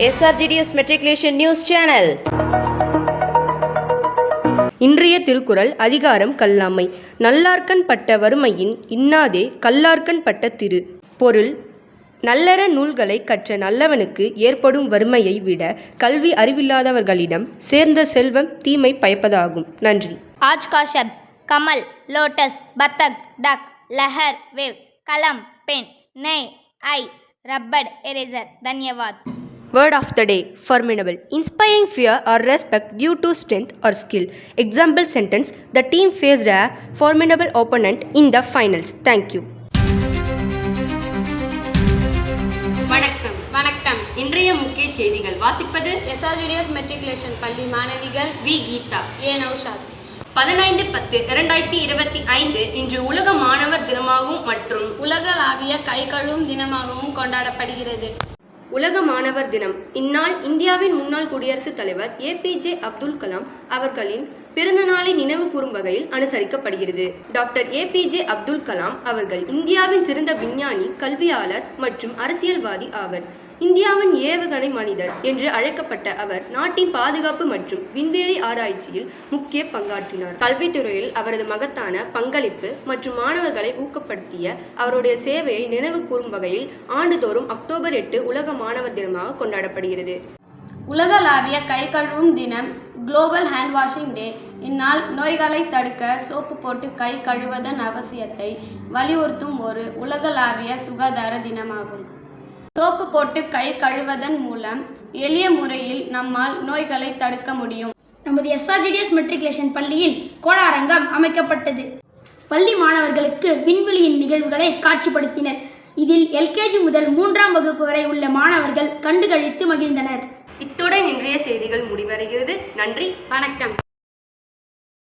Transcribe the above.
SRGDS Matriculation News Channel. இன்றைய திருக்குறள் அதிகாரம் கல்லாமை. நல்லார்க்கண் பட்ட வறுமையின் இன்னாதே கல்லார்க்கண் பட்ட திரு. பொருள்: நல்லற நூல்களை கற்ற நல்லவனுக்கு ஏற்படும் வறுமையை விட கல்வி அறிவில்லாதவர்களிடம் சேர்ந்த செல்வம் தீமை பயப்பதாகும். நன்றி. आज का शब्द कमल, लोटस, बतख, डक, लहर, वेव, कलम, पेन, नए, आई, रबड़, इरेजर. धन्यवाद. Word of the day: formidable, inspiring fear or respect due to strength or skill. Example sentence: the team faced a formidable opponent in the finals. Thank you. வணக்கம். இன்றைய முக்கிய செய்திகள் வாசிப்பது SRGDS மெட்ரிகுலேஷன் பள்ளி மாணவிகள் வி. கீதா, ஏ. நௌஷாத். 15/10/2025 இன்று உலக மாணவர் தினமாகவும் மற்றும் உலகளாவிய கை கழுவும் தினமாகவும் கொண்டாடப்படுகிறது. உலக மாணவர் தினம் இந்நாள் இந்தியாவின் முன்னாள் குடியரசுத் தலைவர் APJ அப்துல் கலாம் அவர்களின் பிறந்த நாளை நினைவு கூறும் வகையில் அனுசரிக்கப்படுகிறது. டாக்டர் APJ அப்துல் கலாம் அவர்கள் இந்தியாவின் சிறந்த விஞ்ஞானி, கல்வியாளர் மற்றும் அரசியல்வாதி ஆவர். இந்தியாவின் ஏவுகணை மனிதர் என்று அழைக்கப்பட்ட அவர் நாட்டின் பாதுகாப்பு மற்றும் விண்வெளி ஆராய்ச்சியில் முக்கிய பங்காற்றினார். கல்வித்துறையில் அவரது மகத்தான பங்களிப்பு மற்றும் மாணவர்களை ஊக்கப்படுத்திய அவருடைய சேவையை நினைவு கூறும் வகையில் ஆண்டுதோறும் அக்டோபர் 8 உலக மாணவர் தினமாக கொண்டாடப்படுகிறது. உலகளாவிய கை கழுவும் தினம், குளோபல் ஹேண்ட் வாஷிங் டே. இந்நாள் நோய்களை தடுக்க சோப்பு போட்டு கை கழுவதன் அவசியத்தை வலியுறுத்தும் ஒரு உலகளாவிய சுகாதார தினமாகும். சோப்பு போட்டு கை கழுவதன் மூலம் எளிய முறையில் நம்மால் நோய்களை தடுக்க முடியும். நமது SRGDS மெட்ரிகுலேஷன் பள்ளியில் கோளாரங்கம் அமைக்கப்பட்டது. பள்ளி மாணவர்களுக்கு விண்வெளியின் நிகழ்வுகளை காட்சிப்படுத்தினர். இதில் LKG முதல் 3ஆம் வகுப்பு வரை உள்ள மாணவர்கள் கண்டுகளித்து மகிழ்ந்தனர். இத்துடன் இன்றைய செய்திகள் முடிவடைகிறது. நன்றி, வணக்கம்.